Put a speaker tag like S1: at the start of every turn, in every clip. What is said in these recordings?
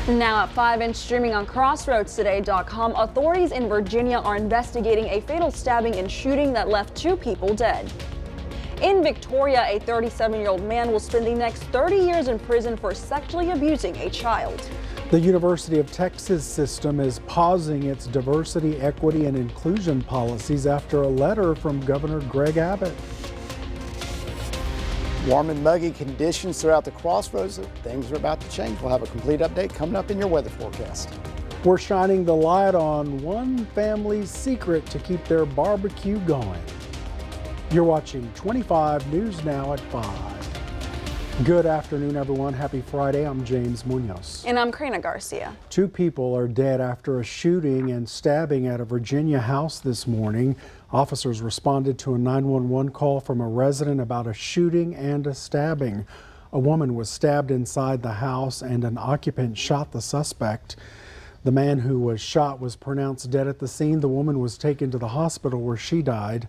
S1: Now at 5 and streaming on CrossroadsToday.com, authorities in Virginia are investigating a fatal stabbing and shooting that left 2 people dead. In Victoria, a 37-year-old man will spend the next 30 years in prison for sexually abusing a child.
S2: The University of Texas system is pausing its diversity, equity, and inclusion policies after a letter from Governor Greg Abbott.
S3: Warm and muggy conditions throughout the Crossroads. Things are about to change. We'll have a complete update coming up in your weather forecast.
S2: We're shining the light on one family's secret to keep their barbecue going. You're watching 25 News Now at 5. Good afternoon, everyone. Happy Friday. I'm James Munoz.
S1: And I'm Karina Garcia.
S2: 2 people are dead after a shooting and stabbing at a Virginia house this morning. Officers responded to a 911 call from a resident about a shooting and a stabbing. A woman was stabbed inside the house and an occupant shot the suspect. The man who was shot was pronounced dead at the scene. The woman was taken to the hospital where she died.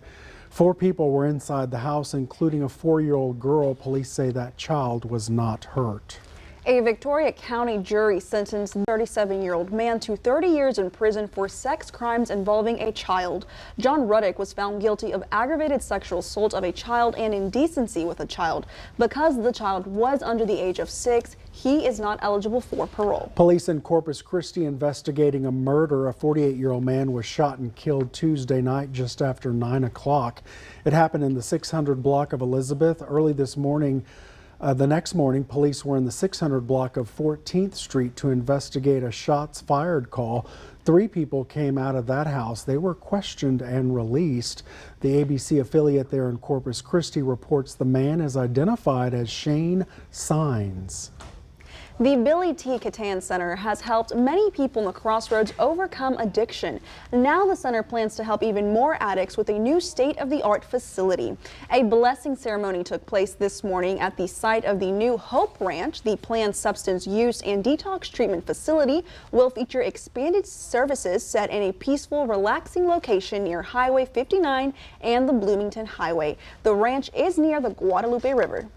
S2: 4 people were inside the house, including a 4-year-old girl. Police say that child was not hurt.
S1: A Victoria County jury sentenced a 37-year-old man to 30 years in prison for sex crimes involving a child. John Ruddick was found guilty of aggravated sexual assault of a child and indecency with a child. Because the child was under the age of 6, he is not eligible for parole.
S2: Police in Corpus Christi investigating a murder. A 48-year-old man was shot and killed Tuesday night just after 9 o'clock. It happened in the 600 block of Elizabeth. Early this morning, the next morning, police were in the 600 block of 14th Street to investigate a shots fired call. 3 people came out of that house. They were questioned and released. The ABC affiliate there in Corpus Christi reports the man is identified as Shane Sines.
S1: The Billy T. Catan Center has helped many people in the Crossroads overcome addiction. Now the center plans to help even more addicts with a new state-of-the-art facility. A blessing ceremony took place this morning at the site of the new Hope Ranch. The planned substance use and detox treatment facility will feature expanded services set in a peaceful, relaxing location near Highway 59 and the Bloomington Highway. The ranch is near the Guadalupe River.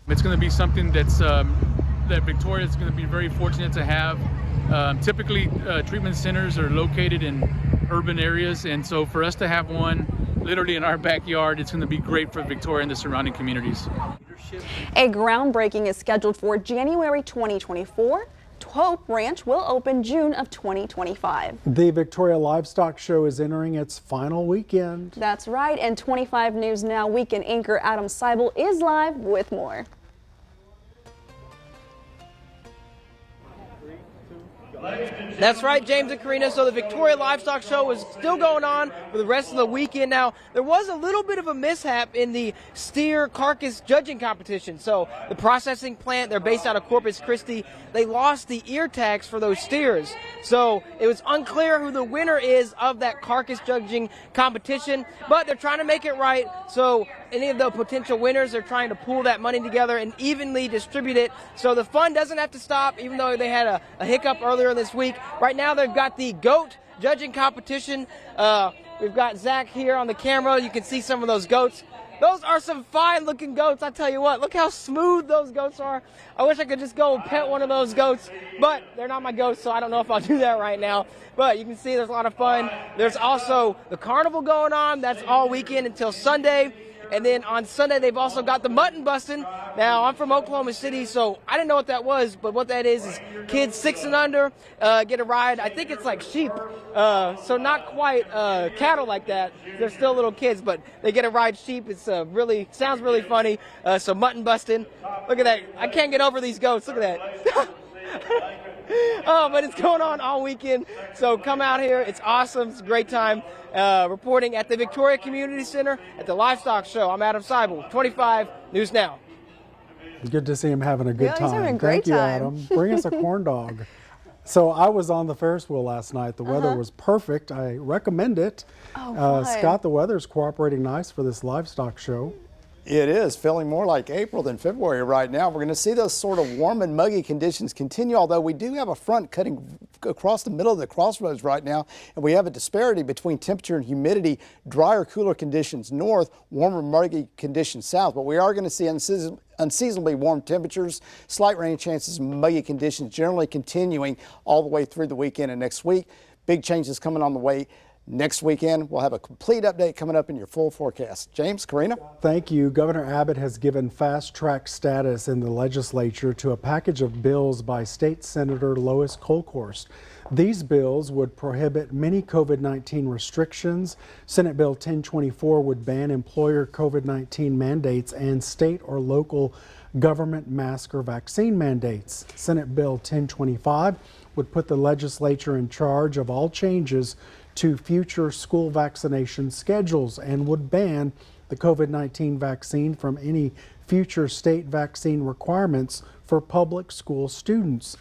S4: It's going to be something that Victoria is going to be very fortunate to have. Typically, treatment centers are located in urban areas, and so for us to have one literally in our backyard, it's going to be great for Victoria and the surrounding communities.
S1: A groundbreaking is scheduled for January 2024. Hope Ranch will open June of 2025.
S2: The Victoria Livestock Show is entering its final weekend.
S1: That's right, and 25 News Now weekend anchor Adam Seibel is live with more.
S5: That's right, James and Karina. So the Victoria Livestock Show is still going on for the rest of the weekend. Now, there was a little bit of a mishap in the steer carcass judging competition. So the processing plant, they're based out of Corpus Christi, they lost the ear tags for those steers. So it was unclear who the winner is of that carcass judging competition, but they're trying to make it right. So any of the potential winners, they're trying to pool that money together and evenly distribute it. So the fun doesn't have to stop, even though they had a hiccup earlier this week. Right now, they've got the goat judging competition. We've got Zach here on the camera. You can see some of those goats. Those are some fine-looking goats, I tell you what. Look how smooth those goats are. I wish I could just go and pet one of those goats, but they're not my goats, so I don't know if I'll do that right now. But you can see there's a lot of fun. There's also the carnival going on. That's all weekend until Sunday. And then on Sunday, they've also got the mutton busting. Now, I'm from Oklahoma City, so I didn't know what that was, but what that is kids 6 and under get a ride. I think it's like sheep, so not quite cattle like that. They're still little kids, but they get a ride sheep. It's sounds really funny. So mutton busting. Look at that. I can't get over these goats. Look at that. Oh, but it's going on all weekend, so come out here. It's awesome. It's a great time. Reporting at the Victoria Community Center at the Livestock Show, I'm Adam Seibel, 25 News Now.
S2: Good to see him having a good time.
S1: He's having a great
S2: Thank you,
S1: time.
S2: Adam. Bring us a corn dog. So I was on the Ferris wheel last night. The weather was perfect. I recommend it.
S1: Oh,
S2: Scott, the weather's cooperating nice for this livestock show.
S3: It is feeling more like April than February right now. We're going to see those sort of warm and muggy conditions continue, although we do have a front cutting across the middle of the Crossroads right now, and we have a disparity between temperature and humidity, drier, cooler conditions north, warmer, muggy conditions south. But we are going to see unseasonably warm temperatures, slight rain chances, muggy conditions generally continuing all the way through the weekend and next week. Big changes coming on the way next weekend. We'll have a complete update coming up in your full forecast. James, Karina.
S2: Thank you. Governor Abbott has given fast-track status in the legislature to a package of bills by State Senator Lois Kolkhorst. These bills would prohibit many COVID-19 restrictions. Senate Bill 1024 would ban employer COVID-19 mandates and state or local government mask or vaccine mandates. Senate Bill 1025 would put the legislature in charge of all changes to future school vaccination schedules and would ban the COVID-19 vaccine from any future state vaccine requirements for public school students.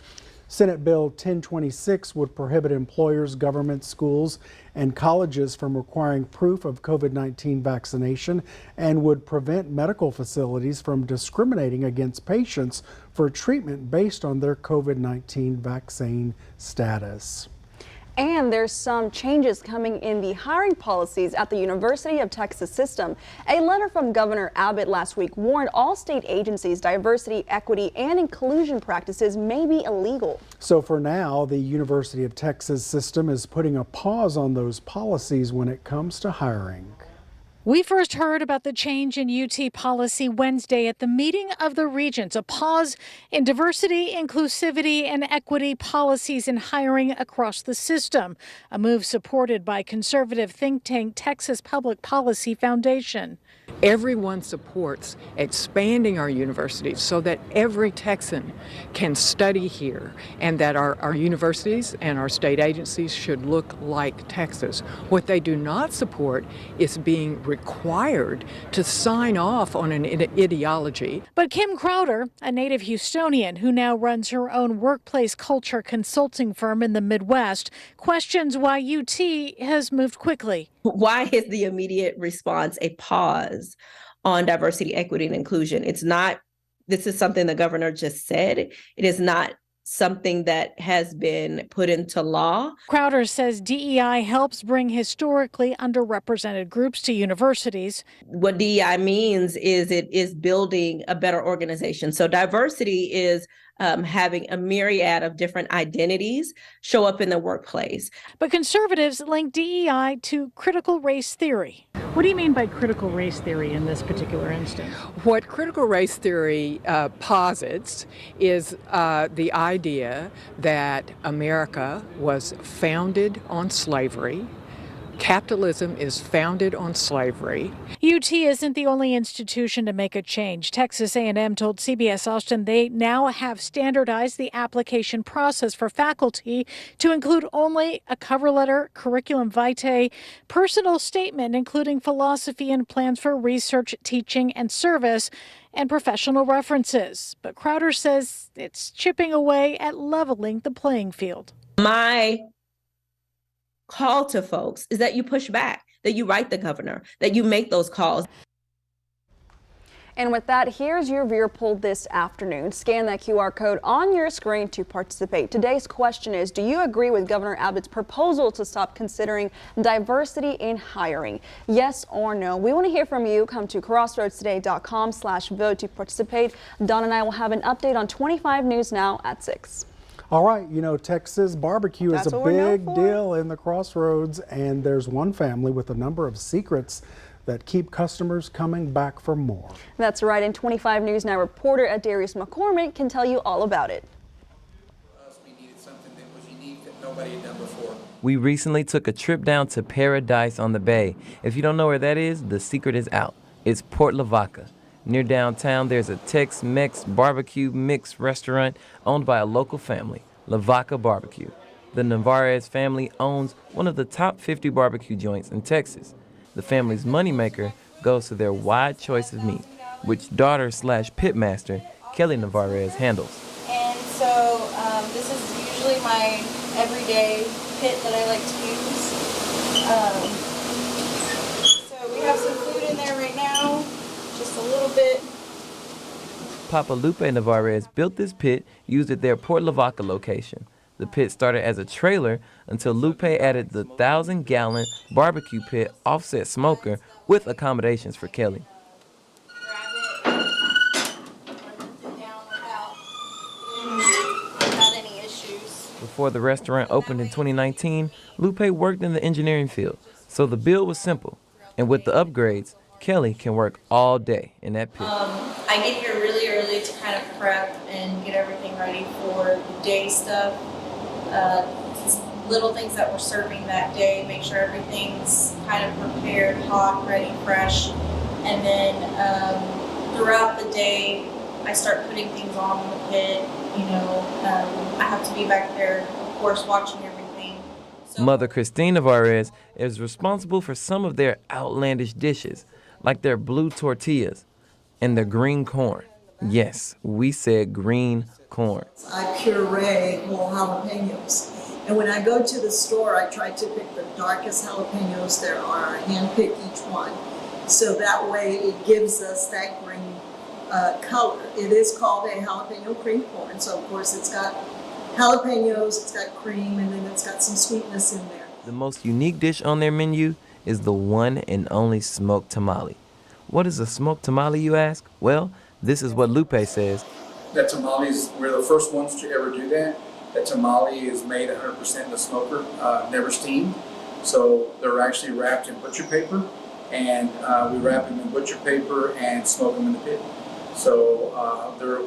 S2: Senate Bill 1026 would prohibit employers, government schools, and colleges from requiring proof of COVID-19 vaccination and would prevent medical facilities from discriminating against patients for treatment based on their COVID-19 vaccine status.
S1: And there's some changes coming in the hiring policies at the University of Texas system. A letter from Governor Abbott last week warned all state agencies diversity, equity, and inclusion practices may be illegal.
S2: So for now, the University of Texas system is putting a pause on those policies when it comes to hiring.
S6: We first heard about the change in UT policy Wednesday at the meeting of the Regents, a pause in diversity, inclusivity, and equity policies in hiring across the system, a move supported by conservative think tank Texas Public Policy Foundation.
S7: Everyone supports expanding our universities so that every Texan can study here and that our universities and our state agencies should look like Texas. What they do not support is being required to sign off on an ideology.
S6: But Kim Crowder, a native Houstonian who now runs her own workplace culture consulting firm in the Midwest, questions why UT has moved quickly.
S8: Why is the immediate response a pause on diversity, equity, and inclusion? This is something the governor just said. It is not something that has been put into law.
S6: Crowder says DEI helps bring historically underrepresented groups to universities.
S8: What DEI means is it is building a better organization. So diversity is having a myriad of different identities show up in the workplace.
S6: But conservatives link DEI to critical race theory. What do you mean by critical race theory in this particular instance?
S7: What critical race theory posits is the idea that America was founded on slavery. Capitalism is founded on slavery.
S6: UT isn't the only institution to make a change. Texas A&M told CBS Austin they now have standardized the application process for faculty to include only a cover letter, curriculum vitae, personal statement including philosophy and plans for research, teaching, and service, and professional references. But Crowder says it's chipping away at leveling the playing field.
S8: My call to folks is that you push back, that you write the governor, that you make those calls.
S1: And with that, here's your viewer poll this afternoon. Scan that QR code on your screen to participate. Today's question is, do you agree with Governor Abbott's proposal to stop considering diversity in hiring? Yes or no? We want to hear from you. Come to crossroadstoday.com/vote to participate. Don and I will have an update on 25 News Now at 6.
S2: All right, you know, Texas barbecue is
S1: That's
S2: a
S1: what we're known
S2: big
S1: for.
S2: deal in the Crossroads, and there's one family with a number of secrets that keep customers coming back for more.
S1: That's right, and 25 News Now reporter Darius McCormick can tell you all about it.
S9: We needed something that was unique that nobody had done before.
S10: We recently took a trip down to Paradise on the Bay. If you don't know where that is, the secret is out. It's Port Lavaca. Near downtown, there's a Tex-Mex barbecue mix restaurant owned by a local family, Lavaca Barbecue. The Navarez family owns one of the top 50 barbecue joints in Texas. The family's moneymaker goes to their wide choice of meat, which daughter/pitmaster Kelly Navarez handles.
S11: And so this is usually my everyday pit that I like to use. So we have some food in there right now, just a little bit.
S10: Papa Lupe Navarez built this pit used at their Port Lavaca location. The pit started as a trailer until Lupe added the 1,000-gallon barbecue pit offset smoker with accommodations for Kelly. before the restaurant opened in 2019, Lupe worked in the engineering field, so the build was simple. And with the upgrades, Kelly can work all day in that pit.
S11: I get here really early to kind of prep and get everything ready for the day stuff. Little things that we're serving that day, make sure everything's kind of prepared, hot, ready, fresh. And then throughout the day, I start putting things on in the pit. I have to be back there, of course, watching everything.
S10: Mother Christine Navarez is responsible for some of their outlandish dishes, like their blue tortillas and their green corn. Yes, we said green corn.
S12: I puree whole jalapenos. And when I go to the store, I try to pick the darkest jalapenos there are. I hand-pick each one. So that way it gives us that green color. It is called a jalapeno cream corn. So of course it's got jalapenos, it's got cream, and then it's got some sweetness in there.
S10: The most unique dish on their menu is the one and only smoked tamale. What is a smoked tamale, you ask? Well, this is what Lupe says.
S9: That tamales, we're the first ones to ever do that. That tamale is made 100% in the smoker, never steamed. So they're actually wrapped in butcher paper, and we wrap them in butcher paper and smoke them in the pit. So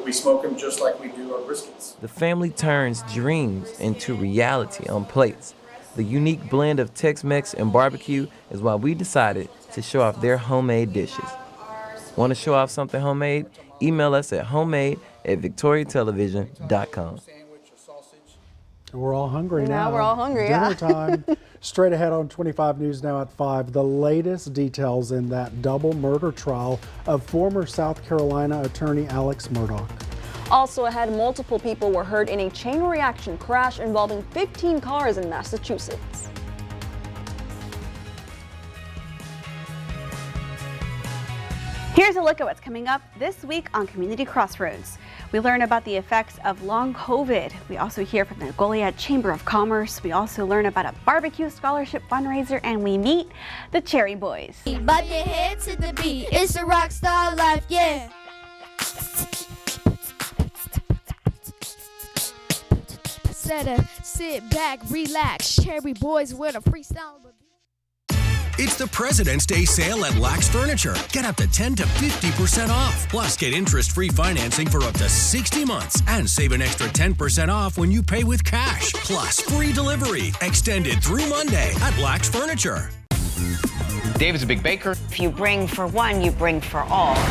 S9: we smoke them just like we do our briskets.
S10: The family turns dreams into reality on plates. The unique blend of Tex-Mex and barbecue is why we decided to show off their homemade dishes. Want to show off something homemade? Email us at homemade@victoriatelevision.com.
S2: We're all hungry now.
S1: Now we're all hungry,
S2: Dinner
S1: yeah.
S2: time. Straight ahead on 25 News Now at 5. The latest details in that double murder trial of former South Carolina attorney Alex Murdaugh.
S1: Also ahead, multiple people were hurt in a chain reaction crash involving 15 cars in Massachusetts.
S13: Here's a look at what's coming up this week on Community Crossroads. We learn about the effects of long COVID. We also hear from the Goliad Chamber of Commerce. We also learn about a barbecue scholarship fundraiser, and we meet the Cherry Boys.
S14: Bob your head to the beat. It's a rock star life, yeah. Sit back, relax. Cherry Boys with a freestyle.
S15: It's the President's Day sale at Lax Furniture. Get up to 10 to 50% off. Plus, get interest-free financing for up to 60 months and save an extra 10% off when you pay with cash. Plus, free delivery extended through Monday at Lax Furniture.
S16: Dave is a big baker.
S17: If you bring for one, you bring for all. Wait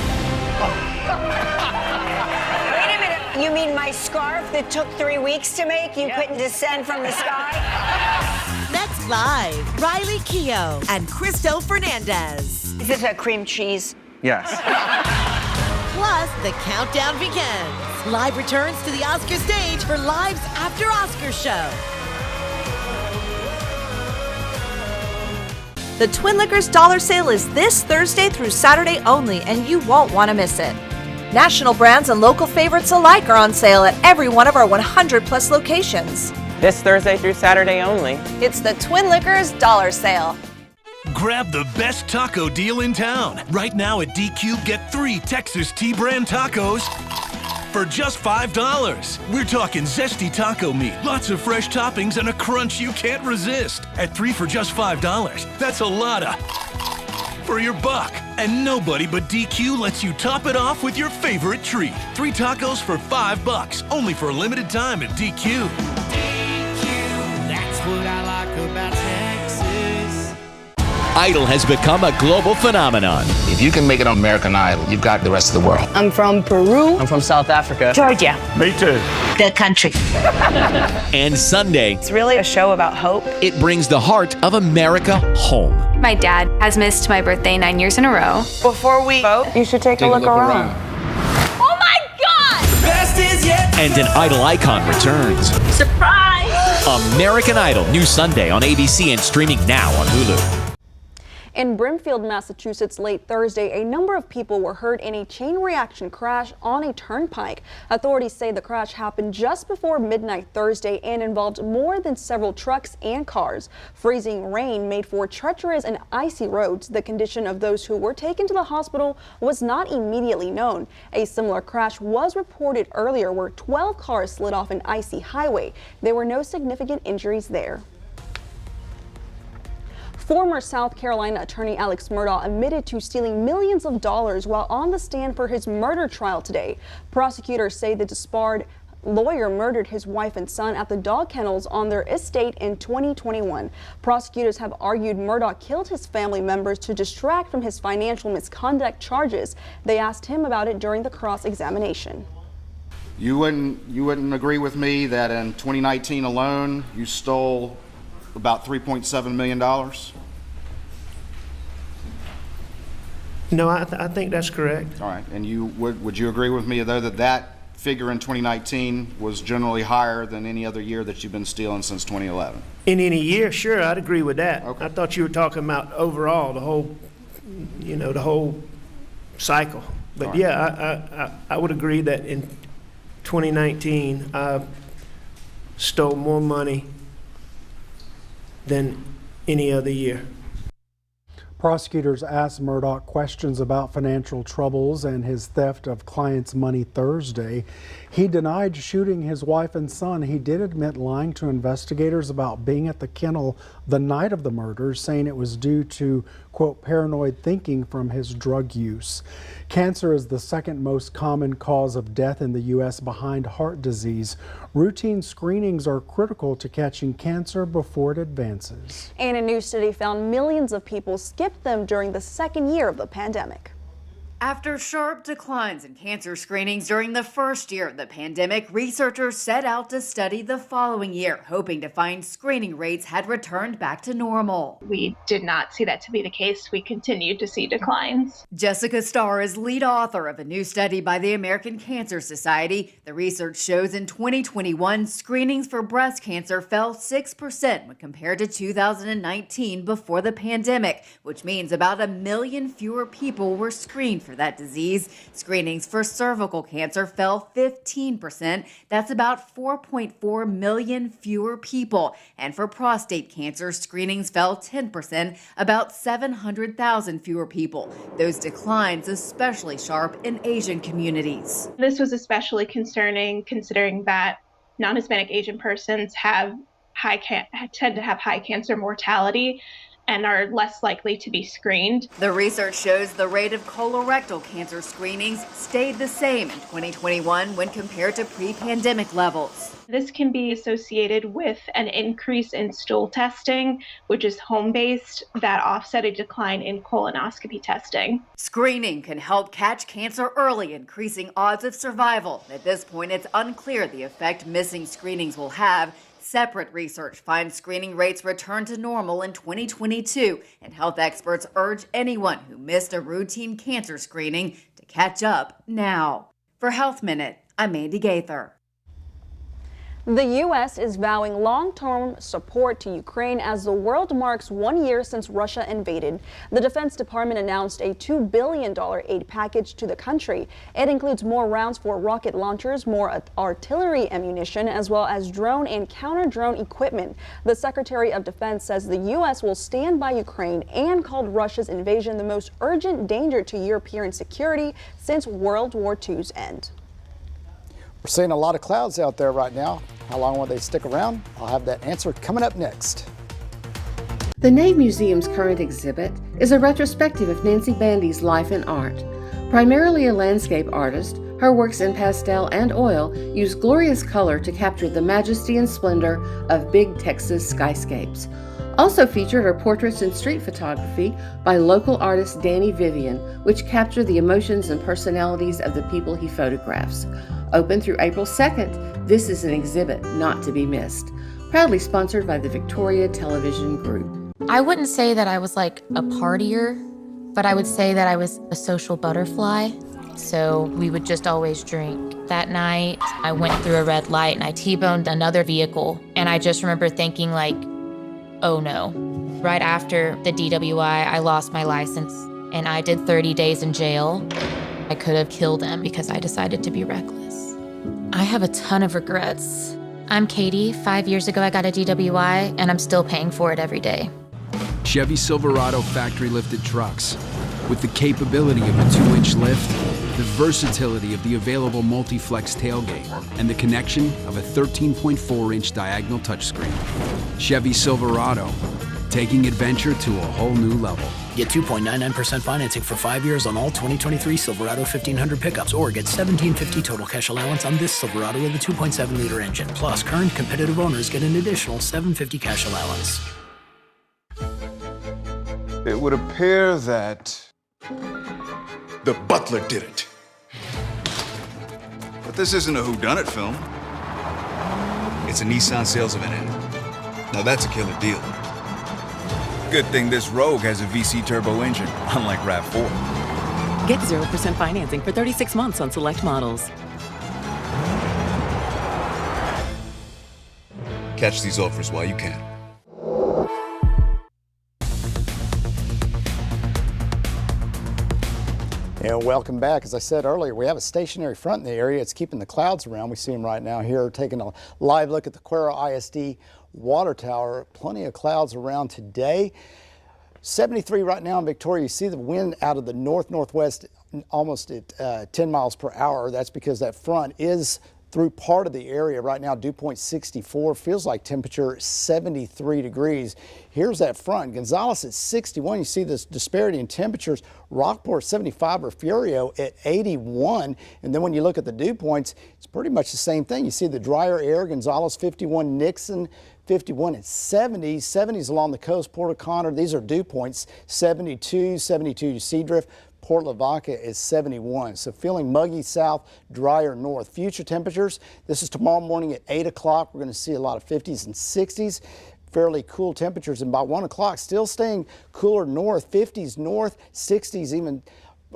S17: a minute, you mean my scarf that took 3 weeks to make? You couldn't descend from the sky?
S18: Next live, Riley Keough and Cristo Fernandez.
S17: Is this a cream cheese?
S16: Yes.
S18: Plus, the countdown begins. Live returns to the Oscar stage for Live's After Oscar show.
S19: The Twin Liquors Dollar Sale is this Thursday through Saturday only, and you won't want to miss it. National brands and local favorites alike are on sale at every one of our 100-plus locations.
S20: This Thursday through Saturday only.
S19: It's the Twin Liquors Dollar Sale.
S21: Grab the best taco deal in town. Right now at DQ, get 3 Texas T-brand tacos for just $5. We're talking zesty taco meat, lots of fresh toppings, and a crunch you can't resist. At 3 for just $5. That's a lot for your buck. And nobody but DQ lets you top it off with your favorite treat. 3 tacos for $5, only for a limited time at DQ.
S22: That's what I like about Texas.
S23: Idol has become a global phenomenon.
S24: If you can make it on American Idol, you've got the rest of the world.
S25: I'm from Peru.
S20: I'm from South Africa.
S25: Georgia.
S23: Me too.
S25: The country.
S23: And Sunday,
S25: It's really a show about hope.
S23: it brings the heart of America home.
S26: My dad has missed my birthday 9 years in a row.
S25: Before we vote, you should take a look around.
S26: Oh my God!
S22: The best is yet.
S23: And an Idol icon returns.
S25: Surprise!
S23: American Idol, new Sunday on ABC and streaming now on Hulu.
S1: In Brimfield, Massachusetts, late Thursday, a number of people were hurt in a chain reaction crash on a turnpike. Authorities say the crash happened just before midnight Thursday and involved more than several trucks and cars. Freezing rain made for treacherous and icy roads. The condition of those who were taken to the hospital was not immediately known. A similar crash was reported earlier where 12 cars slid off an icy highway. There were no significant injuries there. Former South Carolina attorney Alex Murdaugh admitted to stealing millions of dollars while on the stand for his murder trial today. Prosecutors say the disbarred lawyer murdered his wife and son at the dog kennels on their estate in 2021. Prosecutors have argued Murdaugh killed his family members to distract from his financial misconduct charges. They asked him about it during the cross-examination.
S3: You wouldn't agree with me that in 2019 alone you stole about $3.7 million?
S4: No, I think that's correct.
S3: All right, and would you agree with me though that figure in 2019 was generally higher than any other year that you've been stealing since 2011?
S4: In any year, sure, I'd agree with that.
S3: Okay.
S4: I thought you were talking about overall, the whole cycle. But
S3: right.
S4: Yeah, I would agree that in 2019 I stole more money than any other year.
S2: Prosecutors asked Murdaugh questions about financial troubles and his theft of clients' money Thursday. He denied shooting his wife and son. He did admit lying to investigators about being at the kennel the night of the murders, saying it was due to, quote, paranoid thinking from his drug use. Cancer is the second most common cause of death in the U.S. behind heart disease. Routine screenings are critical to catching cancer before it advances.
S1: And a new study found millions of people skipped them during the second year of the pandemic.
S5: After sharp declines in cancer screenings during the first year of the pandemic, researchers set out to study the following year, hoping to find screening rates had returned back to normal.
S6: We did not see that to be the case. We continued to see declines.
S5: Jessica Starr is lead author of a new study by the American Cancer Society. The research shows in 2021, screenings for breast cancer fell 6% when compared to 2019 before the pandemic, which means about 1 million fewer people were screened for that disease. Screenings for cervical cancer fell 15%. That's about 4.4 million fewer people. And for prostate cancer, screenings fell 10%, about 700,000 fewer people. Those declines especially sharp in Asian communities.
S6: This was especially concerning considering that non-Hispanic Asian persons tend to have high cancer mortality and are less likely to be screened.
S5: The research shows the rate of colorectal cancer screenings stayed the same in 2021 when compared to pre-pandemic levels.
S6: This can be associated with an increase in stool testing, which is home-based, that offset a decline in colonoscopy testing.
S5: Screening can help catch cancer early, increasing odds of survival. At this point, it's unclear the effect missing screenings will have. Separate research finds screening rates return to normal in 2022, and health experts urge anyone who missed a routine cancer screening to catch up now. For Health Minute, I'm Mandy Gaither.
S1: The U.S. is vowing long-term support to Ukraine as the world marks 1 year since Russia invaded. The Defense Department announced a $2 billion aid package to the country. It includes more rounds for rocket launchers, more artillery ammunition, as well as drone and counter-drone equipment. The Secretary of Defense says the U.S. will stand by Ukraine and called Russia's invasion the most urgent danger to European security since World War II's end.
S7: We're seeing a lot of clouds out there right now. How long will they stick around? I'll have that answer coming up next.
S8: The Nave Museum's current exhibit is a retrospective of Nancy Bandy's life and art. Primarily a landscape artist, her works in pastel and oil use glorious color to capture the majesty and splendor of big Texas skyscapes. Also featured are portraits and street photography by local artist Danny Vivian, which capture the emotions and personalities of the people he photographs. Open through April 2nd, this is an exhibit not to be missed. Proudly sponsored by the Victoria Television Group.
S27: I wouldn't say that I was like a partier, but I would say that I was a social butterfly. So we would just always drink. That night, I went through a red light and I T-boned another vehicle. And I just remember thinking like, oh no. Right after the DWI, I lost my license and I did 30 days in jail. I could have killed him because I decided to be reckless. I have a ton of regrets. I'm Katie. 5 years ago, I got a DWI and I'm still paying for it every day.
S9: Chevy Silverado factory lifted trucks. With the capability of a 2-inch lift, the versatility of the available multi-flex tailgate, and the connection of a 13.4-inch diagonal touchscreen. Chevy Silverado, taking adventure to a whole new level.
S10: Get 2.99% financing for 5 years on all 2023 Silverado 1500 pickups, or get $1,750 total cash allowance on this Silverado with a 2.7-liter engine. Plus, current competitive owners get an additional $750 cash allowance.
S11: It would appear that the butler did it. But this isn't a whodunit film. It's a Nissan sales event in it. Now that's a killer deal. Good thing this Rogue has a VC turbo engine, unlike RAV4.
S12: Get 0% financing for 36 months on select models.
S11: Catch these offers while you can.
S7: And welcome back. As I said earlier, we have a stationary front in the area. It's keeping the clouds around. We see them right now here, taking a live look at the Cuero ISD water tower. Plenty of clouds around today. 73 right now in Victoria. You see the wind out of the north-northwest almost at 10 miles per hour. That's because that front is through part of the area right now. Dew point 64, feels like temperature 73 degrees. Here's that front. Gonzales at 61. You see this disparity in temperatures. Rockport 75, Refugio at 81. And then when you look at the dew points, it's pretty much the same thing. You see the drier air. Gonzales 51, Nixon 51 and 70s. 70s along the coast. Port O'Connor, these are dew points. 72, 72 Seadrift. Port Lavaca is 71. So feeling muggy south, drier north. Future temperatures, this is tomorrow morning at 8 o'clock. We're going to see a lot of 50s and 60s. Fairly cool temperatures, and by 1 o'clock, still staying cooler north, 50s north, 60s, even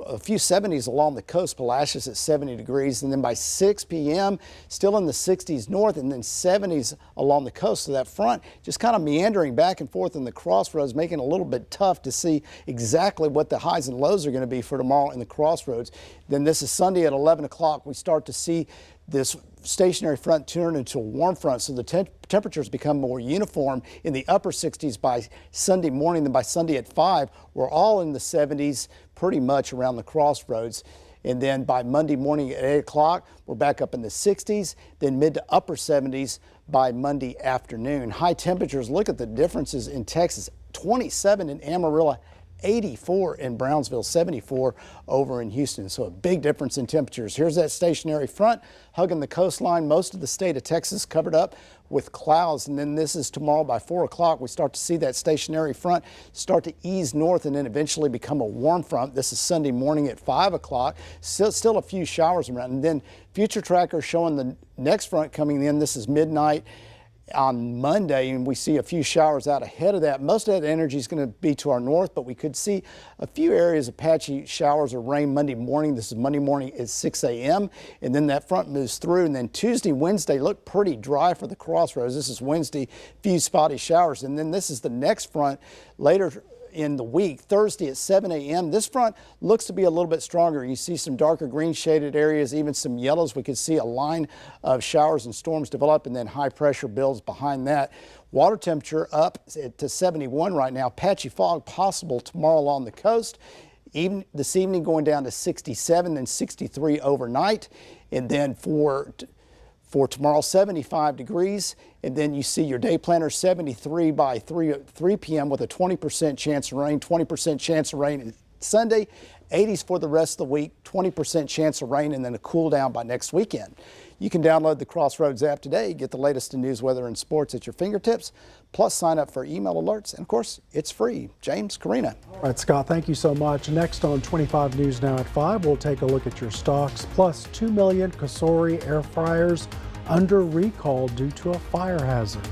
S7: a few 70s along the coast. Palacios at 70 degrees, and then by 6 p.m., still in the 60s north, and then 70s along the coast. So that front just kind of meandering back and forth in the crossroads, making it a little bit tough to see exactly what the highs and lows are going to be for tomorrow in the crossroads. Then this is Sunday at 11 o'clock. We start to see this stationary front turn into a warm front, so the temperatures become more uniform in the upper 60s by Sunday morning. Then by Sunday at 5, we're all in the 70s pretty much around the crossroads. And then by Monday morning at 8 o'clock, we're back up in the 60s, then mid to upper 70s by Monday afternoon. High temperatures, look at the differences in Texas. 27 in Amarillo, 84 in Brownsville, 74 over in Houston. So a big difference in temperatures. Here's that stationary front hugging the coastline. Most of the state of Texas covered up with clouds. And then this is tomorrow by 4 o'clock. We start to see that stationary front start to ease north and then eventually become a warm front. This is Sunday morning at 5 o'clock. Still a few showers around. And then future tracker showing the next front coming in. This is midnight on Monday, and we see a few showers out ahead of that. Most of that energy is going to be to our north, but we could see a few areas of patchy showers or rain Monday morning. This is Monday morning at 6 a.m. and then that front moves through, and then Tuesday, Wednesday look pretty dry for the crossroads. This is Wednesday, few spotty showers, and then this is the next front later in the week. Thursday at 7 a.m. This front looks to be a little bit stronger. You see some darker green shaded areas, even some yellows. We could see a line of showers and storms develop, and then high pressure builds behind that. Water temperature up to 71 right now. Patchy fog possible tomorrow along the coast. Even this evening going down to 67, then 63 overnight. And then for tomorrow, 75 degrees, and then you see your day planner 73 by 3 p.m. with a 20% chance of rain, 20% chance of rain Sunday, 80s for the rest of the week, 20% chance of rain, and then a cool down by next weekend. You can download the Crossroads app today, get the latest in news, weather, and sports at your fingertips, plus sign up for email alerts, and of course, it's free. James, Karina.
S2: All right, Scott, thank you so much. Next on 25 News Now at 5, we'll take a look at your stocks, plus 2 million Cosori air fryers under recall due to a fire hazard.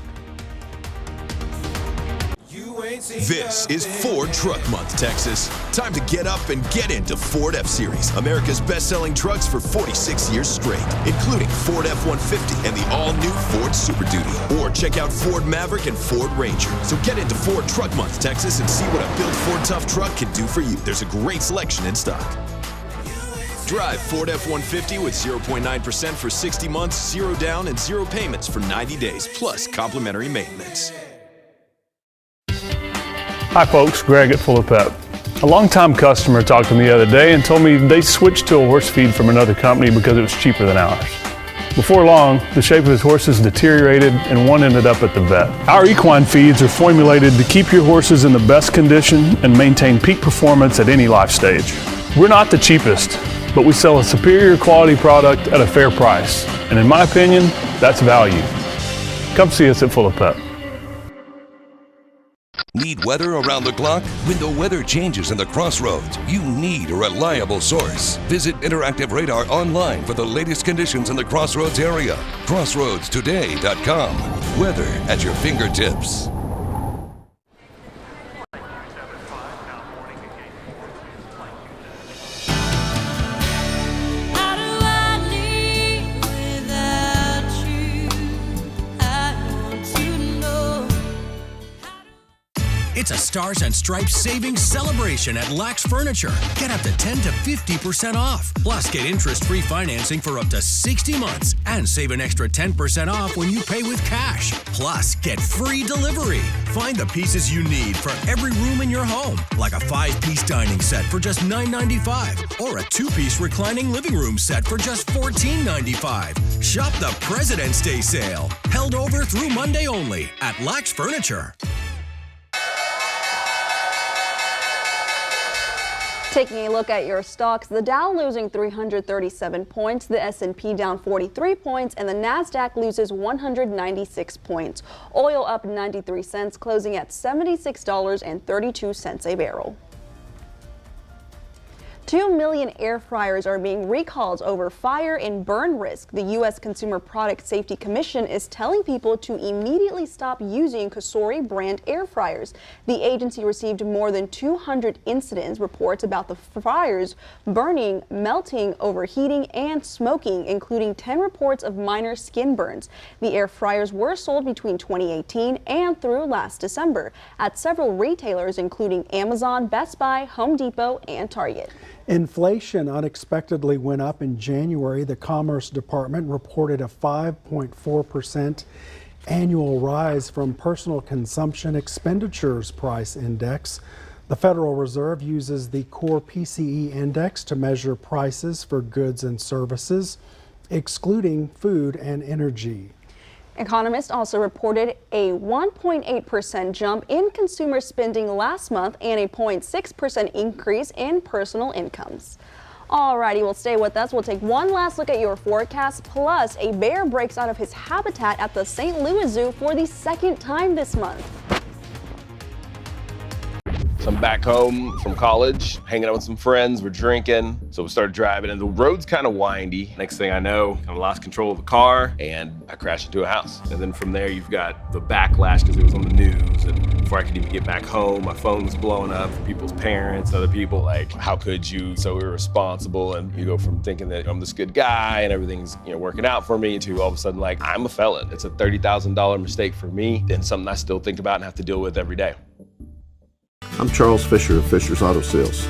S22: You ain't
S13: This is Ford Truck Month, Texas. Time to get up and get into Ford F-Series, America's best-selling trucks for 46 years straight, including Ford F-150 and the all-new Ford Super Duty. Or check out Ford Maverick and Ford Ranger. So get into Ford Truck Month, Texas, and see what a built Ford Tough truck can do for you. There's a great selection in stock. Drive Ford F-150 with 0.9% for 60 months, 0 down, and 0 payments for 90 days, plus complimentary maintenance.
S14: Hi folks, Greg at Fuller Pep. A longtime customer talked to me the other day and told me they switched to a horse feed from another company because it was cheaper than ours. Before long, the shape of his horses deteriorated and one ended up at the vet. Our equine feeds are formulated to keep your horses in the best condition and maintain peak performance at any life stage. We're not the cheapest, but we sell a superior quality product at a fair price. And in my opinion, that's value. Come see us at Fuller Pep.
S15: Need weather around the clock? When the weather changes in the crossroads, you need a reliable source. Visit Interactive Radar online for the latest conditions in the Crossroads area. CrossroadsToday.com. Weather at your fingertips.
S16: It's a Stars and Stripes savings celebration at Lax Furniture. Get up to 10 to 50% off. Plus, get interest-free financing for up to 60 months and save an extra 10% off when you pay with cash. Plus, get free delivery. Find the pieces you need for every room in your home, like a 5-piece dining set for just $9.95 or a 2-piece reclining living room set for just $14.95. Shop the President's Day sale, held over through Monday only at Lax Furniture.
S1: Taking a look at your stocks, the Dow losing 337 points, the S&P down 43 points, and the NASDAQ loses 196 points. Oil up 93 cents, closing at $76.32 a barrel. 2 million air fryers are being recalled over fire and burn risk. The U.S. Consumer Product Safety Commission is telling people to immediately stop using Cosori brand air fryers. The agency received more than 200 incidents reports about the fryers burning, melting, overheating, and smoking, including 10 reports of minor skin burns. The air fryers were sold between 2018 and through last December at several retailers, including Amazon, Best Buy, Home Depot, and Target.
S2: Inflation unexpectedly went up in January. The Commerce Department reported a 5.4% annual rise from Personal Consumption Expenditures Price Index. The Federal Reserve uses the core PCE index to measure prices for goods and services, excluding food and energy.
S1: Economists also reported a 1.8% jump in consumer spending last month and a 0.6% increase in personal incomes. Alrighty, well, stay with us. We'll take one last look at your forecast. Plus, a bear breaks out of his habitat at the St. Louis Zoo for the second time this month.
S17: So I'm back home from college, hanging out with some friends, we're drinking. So we started driving and the road's kind of windy. Next thing I know, I lost control of the car and I crashed into a house. And then from there, you've got the backlash because it was on the news. And before I could even get back home, my phone was blowing up for people's parents, other people like, how could you? So irresponsible. And you go from thinking that I'm this good guy and everything's working out for me to all of a sudden like, I'm a felon. It's a $30,000 mistake for me and something I still think about and have to deal with every day.
S18: I'm Charles Fisher of Fisher's Auto Sales.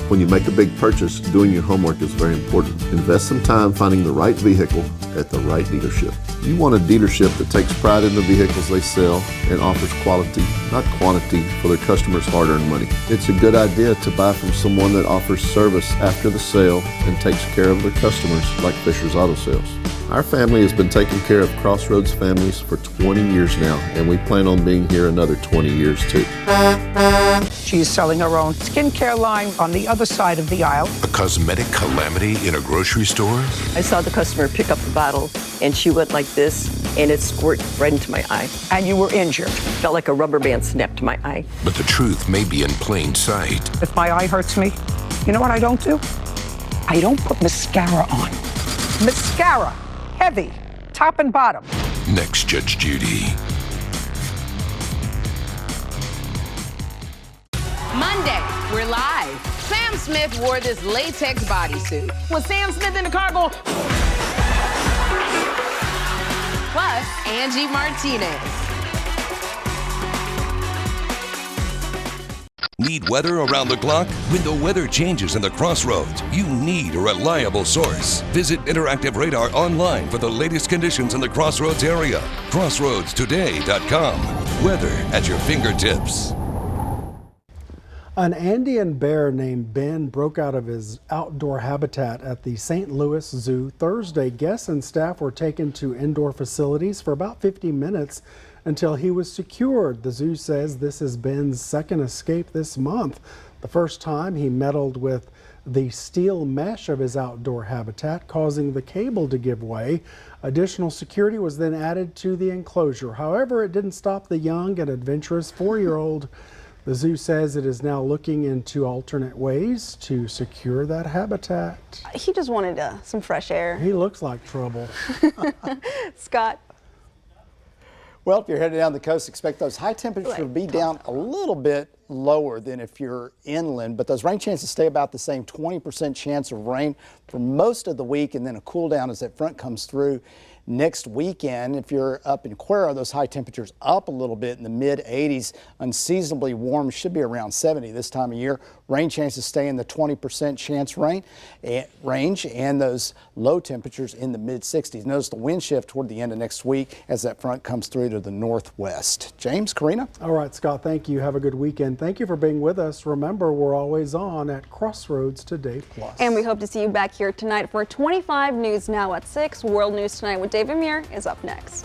S18: When you make a big purchase, doing your homework is very important. Invest some time finding the right vehicle at the right dealership. You want a dealership that takes pride in the vehicles they sell and offers quality, not quantity, for their customers' hard-earned money. It's a good idea to buy from someone that offers service after the sale and takes care of their customers like Fisher's Auto Sales. Our family has been taking care of Crossroads families for 20 years now, and we plan on being here another 20 years too.
S19: She's selling her own skincare line on the other side of the aisle.
S28: A cosmetic calamity in a grocery store?
S29: I saw the customer pick up the bottle, and she went like this, and it squirted right into my eye.
S19: And you were injured.
S29: Felt like a rubber band snapped to my eye.
S28: But the truth may be in plain sight.
S19: If my eye hurts me, you know what I don't do? I don't put mascara on. Mascara. Heavy, top and bottom.
S28: Next, Judge Judy.
S3: Monday, we're live. Sam Smith wore this latex bodysuit. Was Sam Smith in the car going? Plus, Angie Martinez.
S15: Need weather around the clock? When the weather changes in the crossroads, you need a reliable source. Visit Interactive Radar online for the latest conditions in the Crossroads area. CrossroadsToday.com. Weather at your fingertips.
S2: An Andean bear named Ben broke out of his outdoor habitat at the St. Louis Zoo Thursday. Guests and staff were taken to indoor facilities for about 50 minutes until he was secured. The zoo says this is Ben's second escape this month. The first time he meddled with the steel mesh of his outdoor habitat, causing the cable to give way. Additional security was then added to the enclosure. However, it didn't stop the young and adventurous 4-year-old. The zoo says it is now looking into alternate ways to secure that habitat.
S1: He just wanted some fresh air.
S2: He looks like trouble.
S1: Scott.
S7: Well, if you're headed down the coast, expect those high temperatures to be down a little bit lower than if you're inland, but those rain chances stay about the same, 20% chance of rain for most of the week, and then a cool down as that front comes through next weekend. If you're up in Cuero, those high temperatures up a little bit in the mid 80s. Unseasonably warm, should be around 70 this time of year. Rain chances stay in the 20% chance range, and those low temperatures in the mid 60s. Notice the wind shift toward the end of next week as that front comes through to the northwest. James, Karina?
S2: All right, Scott, thank you. Have a good weekend. Thank you for being with us. Remember, we're always on at Crossroads Today Plus.
S1: And we hope to see you back here tonight for 25 News Now at 6. World News Tonight with David Muir is up next.